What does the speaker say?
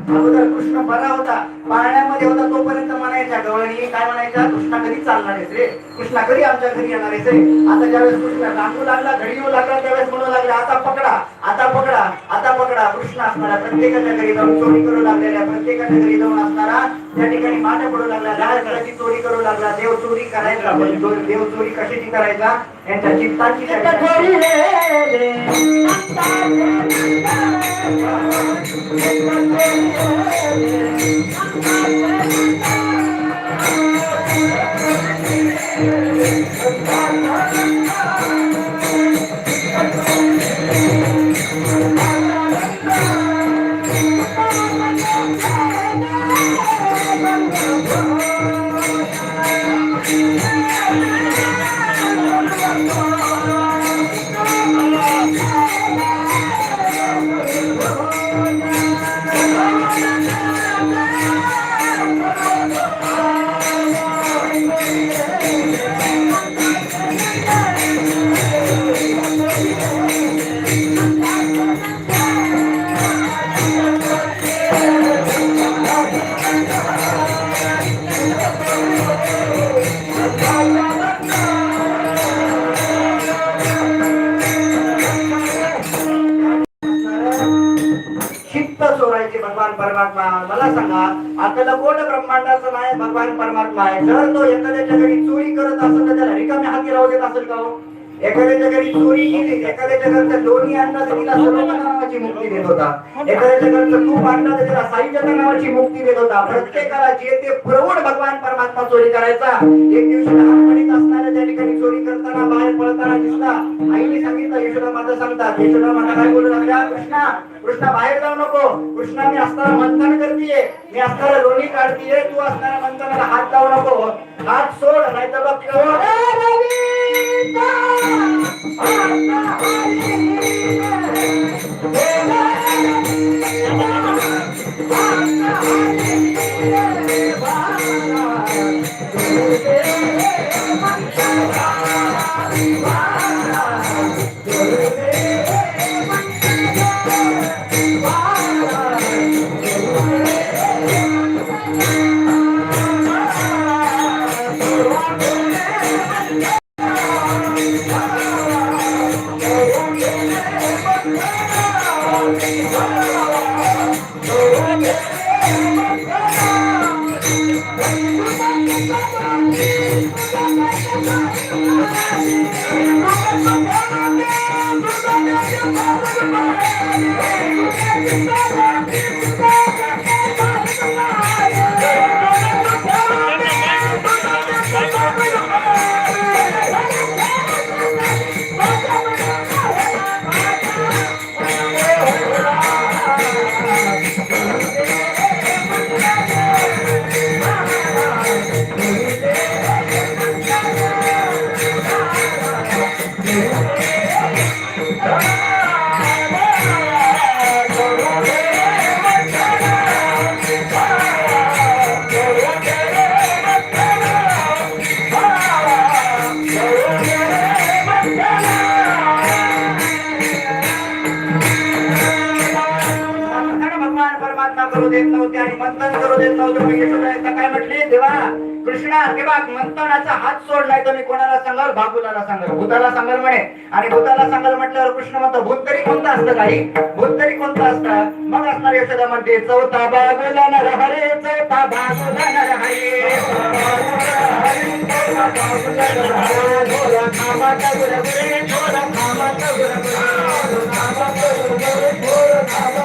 अगोदर कृष्ण बरा होता, पाळण्यामध्ये होता, तोपर्यंत म्हणायच्या गवळणी काय म्हणायच्या, कृष्णा कधी चालणार आहेस रे, कृष्णा कधी आमच्या घरी येणार आहेस रे. आता ज्यावेळेस कृष्ण रांगू लागला, घडी येऊ लागला, त्यावेळेस म्हणू लागला आता पकडा, आता पकडा, आता पकडा. कृष्ण असणारा प्रत्येकाच्या घरी जाऊन चोरी करू लागलेल्या, प्रत्येकाच्या घरी जाऊन असणारा त्या ठिकाणी माटे पडू लागला, लाल कलरची चोरी करू लागला. देव चोरी करायचा, देव चोरी कशाची करायचा, यांच्या चित्ताची भगवान परमात्मा. मला सांगा, अखिल ब्रह्मांडाचा नायक भगवान परमात्मा आहे. जर तो एखाद्याच्या घरी चोरी करत असेल तर त्याला रिकाम्या हाती राहू देत असेल का हो? एखाद्याच्या घरी चोरी केली, एखाद्याच्या घरचं लोणी आणलं तर तिला सलोखा नावाची मुक्ती देत होता, एखाद्याच्या घरचं तूप आणलं तर तिला साईजता नावाची मुक्ती देत होता. प्रत्येकाला जे ते प्रौढ भगवान परमात्मा चोरी करायचा. एक दिवशी लहानपणीत असणाऱ्या त्या ठिकाणी चोरी करताना बाहेर पळताना दिसला. आईने सांगितलं, यशोदा माता सांगतात, यशोदा माता काय बोलू लागल्या, कृष्णा कृष्णा बाहेर जाऊ नको, कृष्णा मी असताना मंथन करतीये, मी असताना लोणी काढतीये, तू असताना मंथनाला हात लावू नको, हात सोड नाही तर बघ मंथनाचा हात सोडलाय तर मी कोणाला सांगाल, भागुलाला सांगाल, भूताला सांगाल म्हणे. आणि भूताला सांगाल म्हटल्यावर कृष्ण म्हणतो, भूत तरी कोणतं असतं, काही भूत तरी कोणतं असतं. मग असणार यशोदामध्ये चौथा बागुला नरहरे, चौथा बागुला नरहरे, थोरा खामाचा गुरगुरे, थोरा खामाचा गुरगुरे.